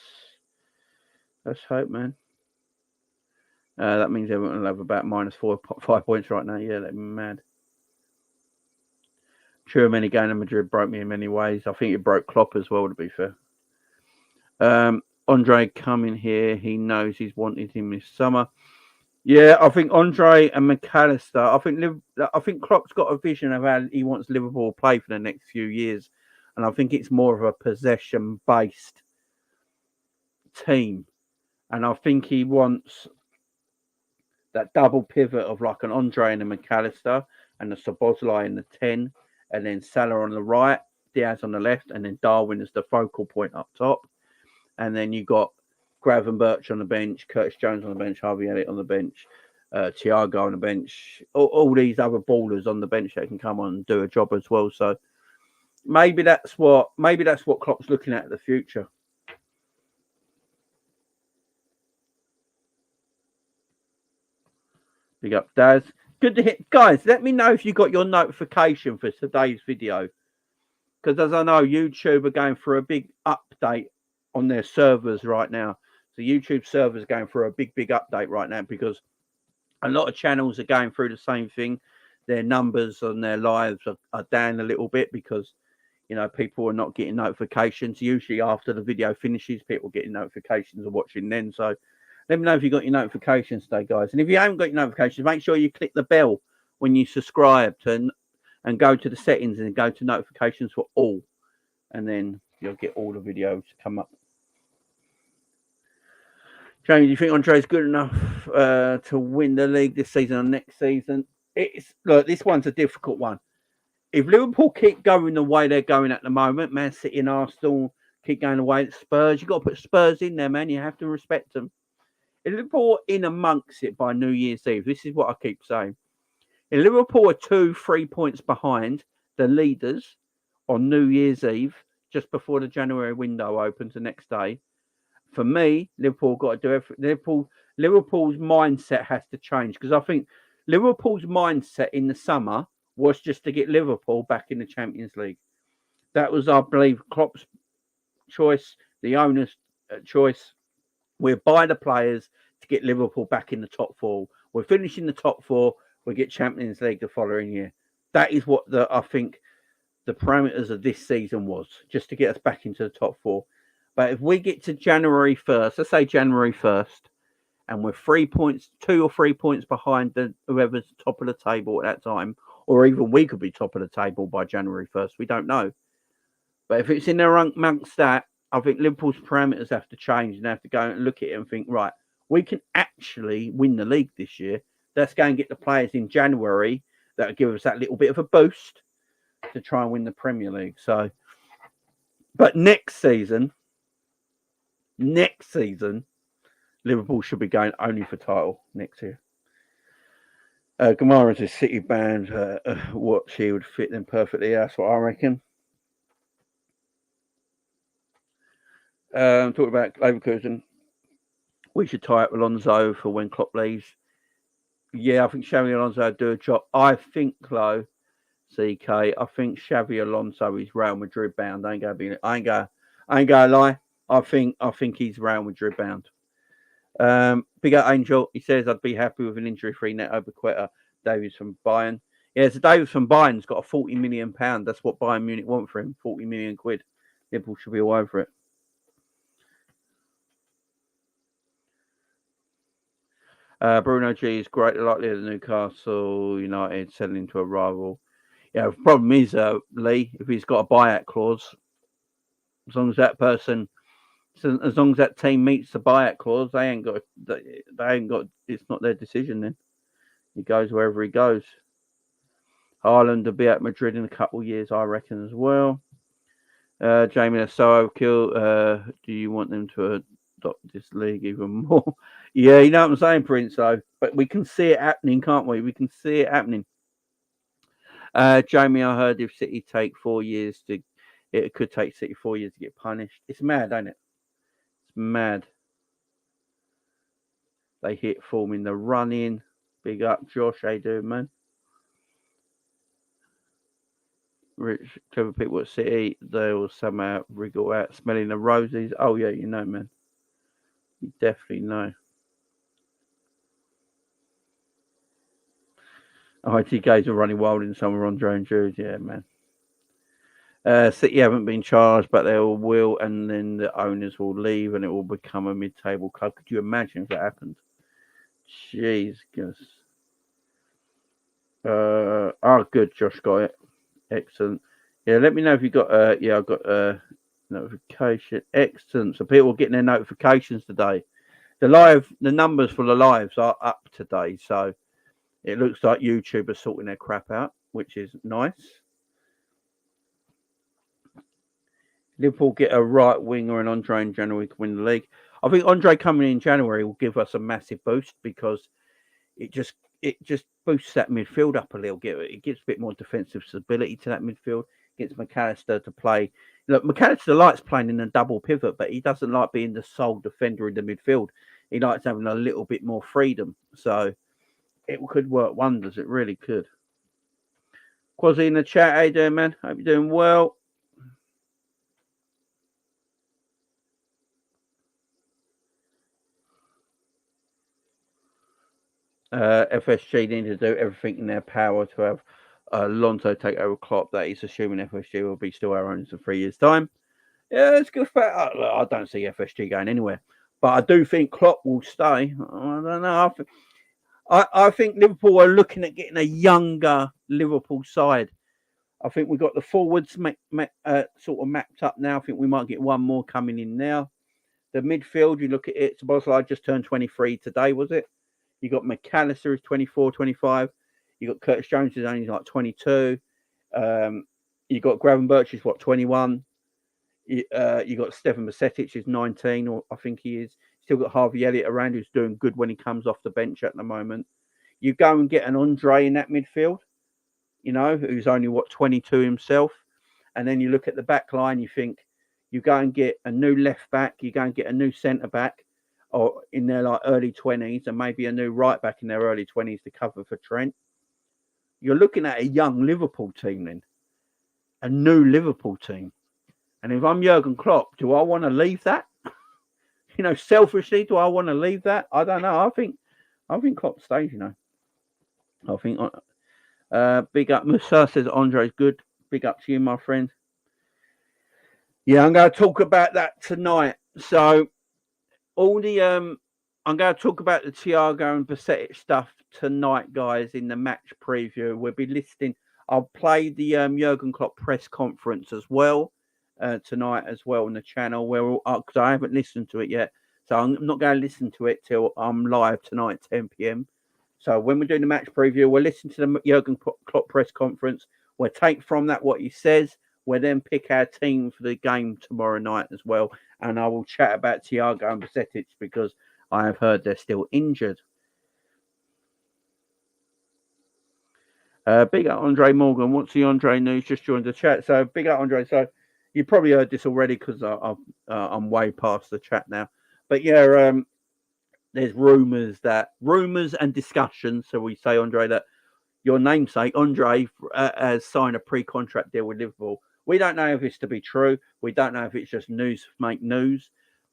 Let's hope, man. That means everyone will have about -5 points right now. Yeah, they're mad. Tchouaméni going to Madrid broke me in many ways. I think it broke Klopp as well, to be fair. Andre coming here. He knows he's wanted him this summer. Yeah, I think Andre and McAllister. I think Klopp's got a vision of how he wants Liverpool to play for the next few years, and I think it's more of a possession-based team. And I think he wants that double pivot of like an Andre and a McAllister and a Szoboszlai in the 10, and then Salah on the right, Diaz on the left, and then Darwin as the focal point up top. And then you got Gravenberch on the bench, Curtis Jones on the bench, Harvey Elliott on the bench, Thiago on the bench, all these other ballers on the bench that can come on and do a job as well. So maybe that's what Klopp's looking at the future. Big up, Daz. Good to hear. Guys, let me know if you got your notification for today's video. Because as I know, YouTube are going through a big update on their servers right now. So YouTube servers are going through a big update right now because a lot of channels are going through the same thing. Their numbers on their lives are down a little bit because, you know, people are not getting notifications. Usually after the video finishes, people getting notifications and watching then. So let me know if you got your notifications today, guys. And if you haven't got your notifications, make sure you click the bell when you subscribe and go to the settings and go to notifications for all. And then you'll get all the videos come up. Jamie, do you think Andre's good enough to win the league this season or next season? Look, this one's a difficult one. If Liverpool keep going the way they're going at the moment, Man City and Arsenal keep going away at Spurs. You've got to put Spurs in there, man. You have to respect them. If Liverpool in amongst it by New Year's Eve, this is what I keep saying. If Liverpool are 2-3 points behind the leaders on New Year's Eve, just before the January window opens the next day, for me, Liverpool got to do everything. Liverpool's mindset has to change, because I think Liverpool's mindset in the summer was just to get Liverpool back in the Champions League. That was, I believe, Klopp's choice, the owner's choice. We're buying the players to get Liverpool back in the top four. We're finishing the top four. We get Champions League the following year. That is what I think the parameters of this season was, just to get us back into the top four. But if we get to January 1st, let's say January 1st, and we're 2 or 3 points behind whoever's top of the table at that time, or even we could be top of the table by January 1st, we don't know. But if it's in there amongst that, I think Liverpool's parameters have to change and have to go and look at it and think, right, we can actually win the league this year. Let's go and get the players in January that will give us that little bit of a boost to try and win the Premier League. So, but next season, Liverpool should be going only for title next year. Gamara's a City band. What she would fit them perfectly. That's what I reckon. Talking about Leverkusen, we should tie up Alonso for when Klopp leaves. Yeah, I think Xavi Alonso would do a job. I think, though, CK, I think Xavi Alonso is Real Madrid bound. I ain't gonna lie. I think he's Real Madrid bound. Big up Angel. He says I'd be happy with an injury-free Neto Bequeta. Davies from Bayern. Yeah, so Davies from Bayern's got a £40 million. That's what Bayern Munich want for him. 40 million quid. Liverpool should be all over it. Bruno G is greatly likely that Newcastle United selling to a rival. Yeah, the problem is, Lee, if he's got a buyout clause, as long as that team meets the buyout clause, they ain't got. It's not their decision. Then he goes wherever he goes. Haaland will be at Madrid in a couple of years, I reckon, as well. Jamie Asaro kill. Do you want them to adopt this league even more? Yeah, you know what I'm saying, Prince. Though, but we can see it happening, can't we? We can see it happening. Jamie, I heard if City take 4 years it could take City 4 years to get punished. It's mad, ain't it? It's mad. They hit form in the run-in. Big up, Josh. How you doing, man? Rich, clever people at City, they will somehow wriggle out smelling the roses. Oh, yeah, you know, man. You definitely know. IT guys are running wild in summer on drone Jews. Yeah, man. City haven't been charged, but they all will, and then the owners will leave, and it will become a mid-table club. Could you imagine if that happened? Jeez, goodness. Good. Josh got it. Excellent. Yeah, let me know if you got. I got notification. Excellent. So people are getting their notifications today. The numbers for the lives are up today, so it looks like YouTube are sorting their crap out, which is nice. Liverpool get a right wing or an Andre in January to win the league. I think Andre coming in January will give us a massive boost, because it just boosts that midfield up a little bit. It gives a bit more defensive stability to that midfield. Gets McAllister to play. Look, McAllister likes playing in a double pivot, but he doesn't like being the sole defender in the midfield. He likes having a little bit more freedom. So it could work wonders. It really could. Quasi in the chat. How you doing, man? Hope you're doing well. FSG need to do everything in their power to have Alonso take over Klopp. That is assuming FSG will be still our owners in 3 years' time. Yeah, it's good. I don't see FSG going anywhere, but I do think Klopp will stay. I don't know. I think Liverpool are looking at getting a younger Liverpool side. I think we've got the forwards sort of mapped up now. I think we might get one more coming in now. The midfield, you look at it. Szoboszlai just turned 23 today, was it? You got McAllister who's 24, 25. You got Curtis Jones who's only like 22. You got Gravenberch who's 21. You got Sept.8 Sept, is 19, or I think he is. Still got Harvey Elliott around, who's doing good when he comes off the bench at the moment. You go and get an Andre in that midfield, who's only 22 himself, and then you look at the back line. You think you go and get a new left back, you go and get a new centre back, or in their early 20s, and maybe a new right back in their early 20s to cover for Trent. You're looking at a young Liverpool team then, a new Liverpool team. And if I'm Jurgen Klopp, do I want to leave that? Selfishly, do I want to leave that? I don't know. I think Klopp stays. I think. Big up Musa says Andre's good. Big up to you, my friend. Yeah, I'm going to talk about that tonight. So I'm going to talk about the Thiago and Bacetic stuff tonight, guys, in the match preview. We'll be listing. I'll play the Jurgen Klopp press conference as well tonight as well on the channel, because I haven't listened to it yet. So I'm not going to listen to it till I'm live tonight, 10 p.m. So when we're doing the match preview, we'll listen to the Jurgen Klopp press conference. We'll take from that what he says. We'll then pick our team for the game tomorrow night as well. And I will chat about Thiago and Bacetic because I have heard they're still injured. Big up Andre Morgan. What's the Andre news? Just joined the chat. So big up Andre. So you probably heard this already because I'm way past the chat now. But yeah, there's rumours and discussions. So we say, Andre, that your namesake, Andre, has signed a pre-contract deal with Liverpool. We don't know if it's to be true. We don't know if it's just news to make news.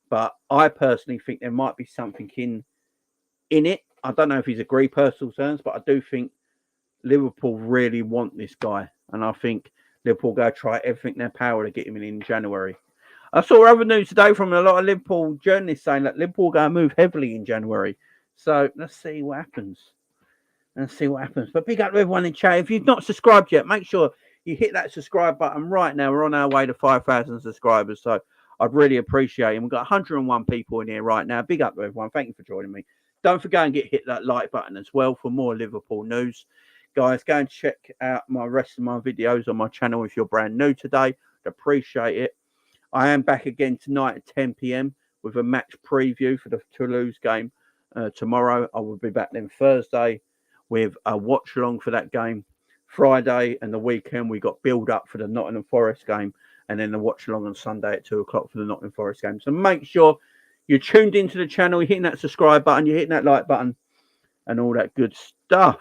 But I personally think there might be something in it. I don't know if he's agreed personal terms, but I do think Liverpool really want this guy. And I think Liverpool go try everything in their power to get him in January. I saw other news today from a lot of Liverpool journalists saying that Liverpool are going to move heavily in January. So let's see what happens. But big up to everyone in chat. If you've not subscribed yet, make sure you hit that subscribe button right now. We're on our way to 5,000 subscribers. So I'd really appreciate it. We've got 101 people in here right now. Big up to everyone. Thank you for joining me. Don't forget and hit that like button as well for more Liverpool news. Guys, go and check out my rest of my videos on my channel if you're brand new today. I'd appreciate it. I am back again tonight at 10 p.m. with a match preview for the Toulouse game tomorrow. I will be back then Thursday with a watch along for that game. Friday and the weekend we got build up for the Nottingham Forest game, and then the watch along on Sunday at 2 o'clock for the Nottingham Forest game. So make sure you're tuned into the channel, you're hitting that subscribe button, you're hitting that like button, and all that good stuff.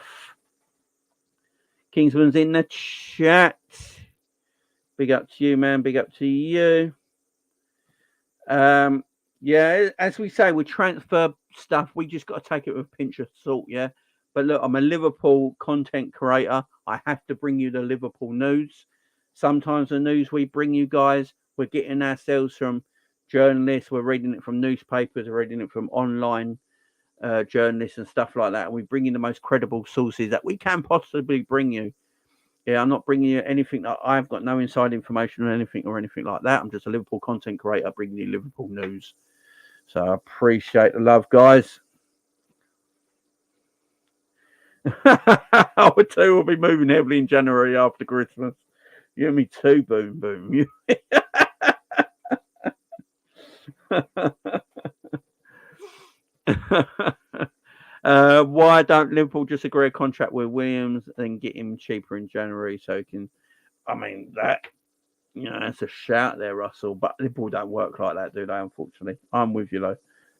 Kingsman's in the chat. Big up to you, man. Big up to you. Yeah, as we say, with transfer stuff, we just got to take it with a pinch of salt, yeah. But look, I'm a Liverpool content creator. I have to bring you the Liverpool news. Sometimes the news we bring you guys, we're getting ourselves from journalists, we're reading it from newspapers, we're reading it from online journalists and stuff like that. We bring in the most credible sources that we can possibly bring you. Yeah, I'm not bringing you anything that I've got no inside information or anything like that. I'm just a Liverpool content creator bringing you Liverpool news. So I appreciate the love, guys. Our two will be moving heavily in January after Christmas. You and me too, boom, boom. Why don't Liverpool just agree a contract with Williams and get him cheaper in January so he can? I mean, that's a shout there, Russell. But Liverpool don't work like that, do they? Unfortunately, I'm with you though.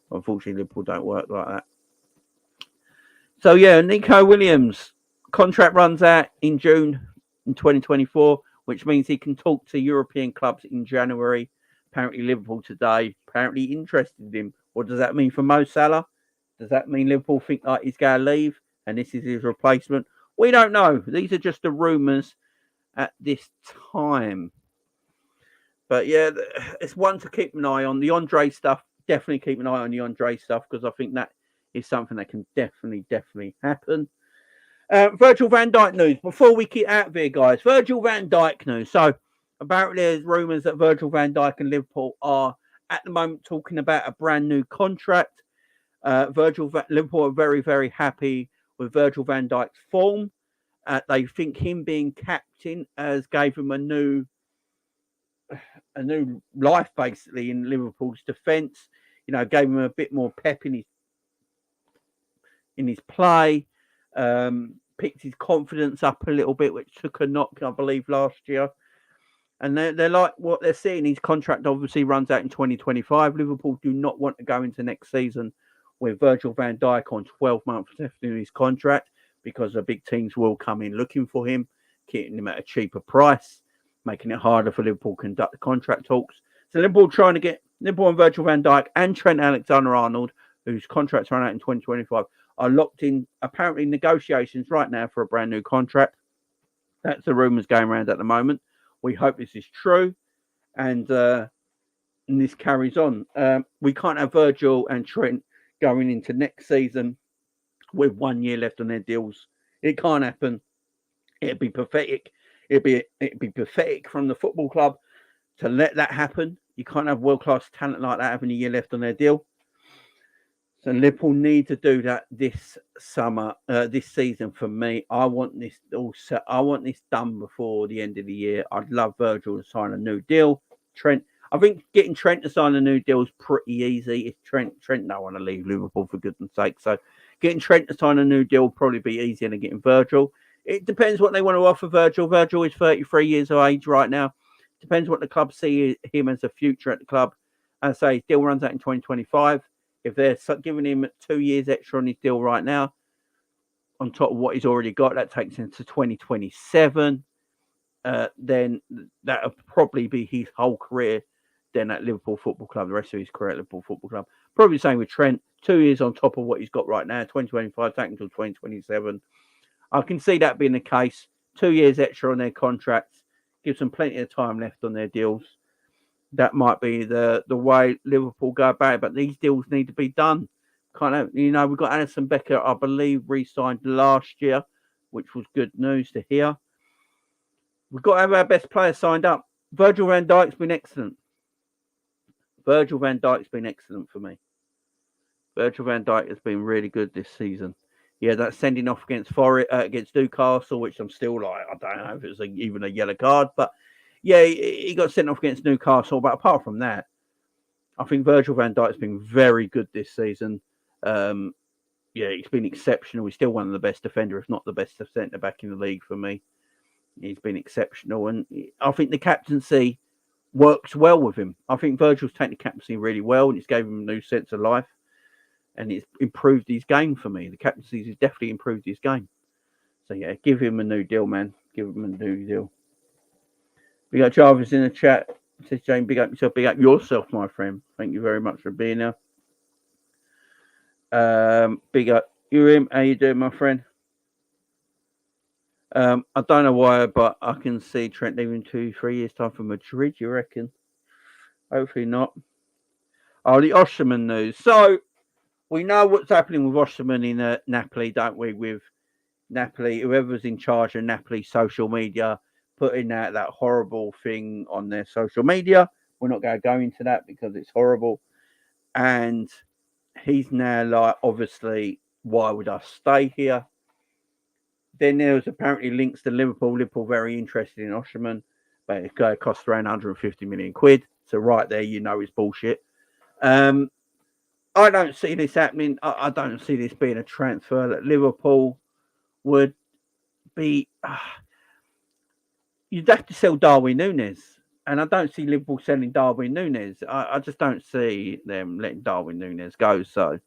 Unfortunately, Liverpool don't work like that. So yeah, Nico Williams contract runs out in June in 2024, which means he can talk to European clubs in January. Apparently, Liverpool today apparently interested in him. What does that mean for Mo Salah? Does that mean Liverpool think like he's going to leave and this is his replacement? We don't know. These are just the rumours at this time. But yeah, it's one to keep an eye on. The Andre stuff, definitely keep an eye on the Andre stuff because I think that is something that can definitely happen. Virgil van Dijk news. Before we get out of here, guys, Virgil van Dijk news. So apparently there's rumours that Virgil van Dijk and Liverpool are at the moment talking about a brand new contract. Liverpool are very, very happy with Virgil van Dijk's form. They think him being captain has gave him a new a new life basically in Liverpool's defence. Gave him a bit more pep in his play. Picked his confidence up a little bit, which took a knock, I believe, last year. And they're like what they're seeing. His contract obviously runs out in 2025. Liverpool do not want to go into next season with Virgil van Dijk on 12 months left in his contract, because the big teams will come in looking for him, getting him at a cheaper price, making it harder for Liverpool to conduct the contract talks. So Liverpool trying to get Liverpool and Virgil van Dijk and Trent Alexander-Arnold, whose contracts run out in 2025, are locked in, apparently, negotiations right now for a brand new contract. That's the rumours going around at the moment. We hope this is true, and this carries on. We can't have Virgil and Trent going into next season with 1 year left on their deals. It can't happen. It'd be pathetic. It'd be pathetic from the football club to let that happen. You can't have world-class talent like that having a year left on their deal. So Liverpool need to do that this summer, this season. For me, I want this all set. I want this done before the end of the year. I'd love Virgil to sign a new deal. Trent, I think getting Trent to sign a new deal is pretty easy. If Trent don't want to leave Liverpool, for goodness sake. So getting Trent to sign a new deal will probably be easier than getting Virgil. It depends what they want to offer Virgil. Virgil is 33 years of age right now. Depends what the club see him as a future at the club. As I say, his deal runs out in 2025. If they're giving him 2 years extra on his deal right now, on top of what he's already got, that takes him to 2027. Then that'll probably be his whole career then at Liverpool Football Club, the rest of his career at Liverpool Football Club. Probably the same with Trent. 2 years on top of what he's got right now, 2025, taking until 2027. I can see that being the case. 2 years extra on their contracts gives them plenty of time left on their deals. That might be the way Liverpool go about it, but these deals need to be done. We've got Alisson Becker, I believe, re-signed last year, which was good news to hear. We've got to have our best players signed up. Virgil van Dijk's been excellent. Virgil van Dijk's been excellent for me. Virgil van Dijk has been really good this season. Yeah, that sending off against Newcastle, which I'm still like, I don't know if it was even a yellow card, but yeah, he got sent off against Newcastle. But apart from that, I think Virgil van Dijk's been very good this season. He's been exceptional. He's still one of the best defenders, if not the best centre back in the league for me. He's been exceptional, and I think the captaincy works well with him. I think Virgil's taken the captaincy really well, and it's gave him a new sense of life, and it's improved his game for me. The captaincy has definitely improved his game. So yeah, give him a new deal, man. Give him a new deal. We got Jarvis in the chat. It says, Jane, big up yourself, big up yourself, my friend. Thank you very much for being here. Big up Urim. How you doing, my friend? I don't know why, but I can see Trent leaving 2-3 years' time for Madrid, you reckon? Hopefully not. Oh, the Osterman news. So, we know what's happening with Osterman in Napoli, don't we? With Napoli, whoever's in charge of Napoli social media, putting out that horrible thing on their social media. We're not going to go into that because it's horrible. And he's now like, obviously, why would I stay here? Then there was apparently links to Liverpool. Liverpool very interested in Osterman, but it's going to cost around 150 million quid. So right there, you know it's bullshit. I don't see this happening. I don't see this being a transfer that Liverpool would be. You'd have to sell Darwin Núñez. And I don't see Liverpool selling Darwin Núñez. I just don't see them letting Darwin Núñez go. So,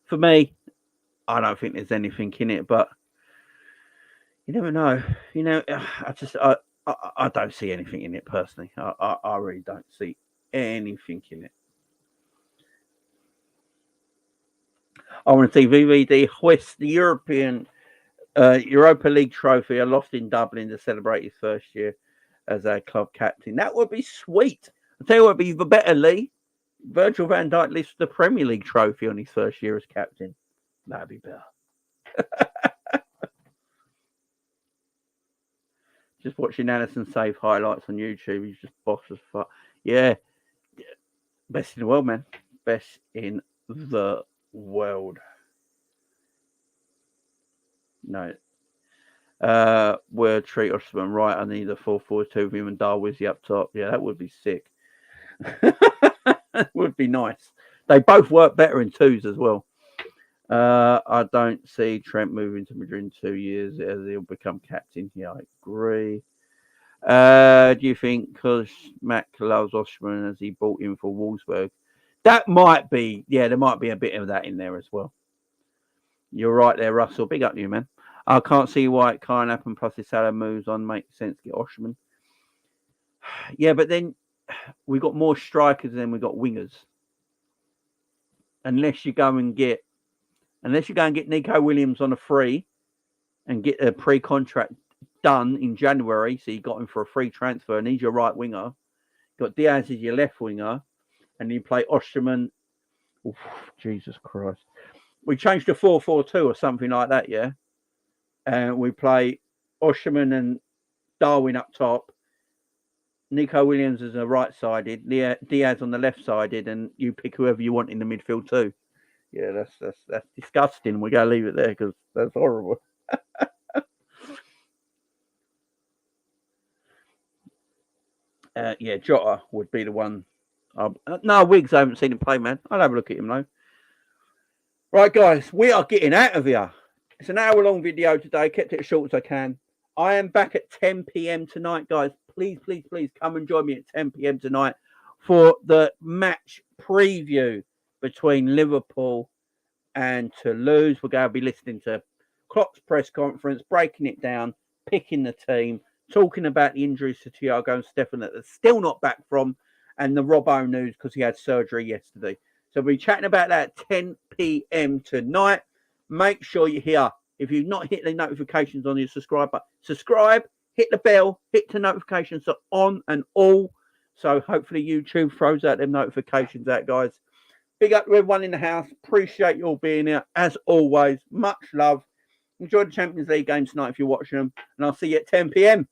for me, I don't think there's anything in it. But you never know. I don't see anything in it personally. I really don't see anything in it. I want to see VVD hoist the Europa League trophy aloft in Dublin to celebrate his first year as a club captain. That would be sweet. I'll tell you what would be even better, Lee. Virgil van Dijk lifts the Premier League trophy on his first year as captain. That'd be better. Just watching Alisson save highlights on YouTube. He's just boss as fuck. Yeah. Best in the world, man. Best in the world. No. We'll treat Osman right. I need a 4-4-2 with him and Darwizi up top. Yeah, that would be sick. That would be nice. They both work better in twos as well. I don't see Trent moving to Madrid in 2 years as he'll become captain. Yeah, I agree. Do you think because Mac loves Osman as he bought him for Wolfsburg? That might be, yeah, there might be a bit of that in there as well. You're right there, Russell. Big up to you, man. I can't see why it can't happen. Plus, the Salah moves on makes sense to get Osman. Yeah, but then we got more strikers than we got wingers. Unless you go and get Nico Williams on a free and get a pre-contract done in January, so you got him for a free transfer, and he's your right winger. Got Diaz as your left winger, and you play Osterman. Oof, Jesus Christ. We changed to 4-4-2 or something like that, yeah? And we play Osterman and Darwin up top, Nico Williams as a right-sided, Diaz on the left-sided, and you pick whoever you want in the midfield too. Yeah, that's disgusting. We're going to leave it there because that's horrible. Yeah, Jota would be the one. No, Wiggs, I haven't seen him play, man. I'll have a look at him, though. Right, guys, we are getting out of here. It's an hour-long video today. Kept it as short as I can. I am back at 10 p.m. tonight, guys. Please, please, please come and join me at 10 p.m. tonight for the match preview between Liverpool and Toulouse. We're going to be listening to Klopp's press conference, breaking it down, picking the team, talking about the injuries to Thiago and Stefan that they're still not back from, and the Robbo news because he had surgery yesterday. So we'll be chatting about that at 10 p.m. tonight. Make sure you're here. If you've not hit the notifications on your subscribe button, subscribe, hit the bell, hit the notifications are on and all. So hopefully YouTube throws out them notifications out, guys. Big up to everyone in the house. Appreciate you all being here. As always, much love. Enjoy the Champions League games tonight if you're watching them. And I'll see you at 10 p.m.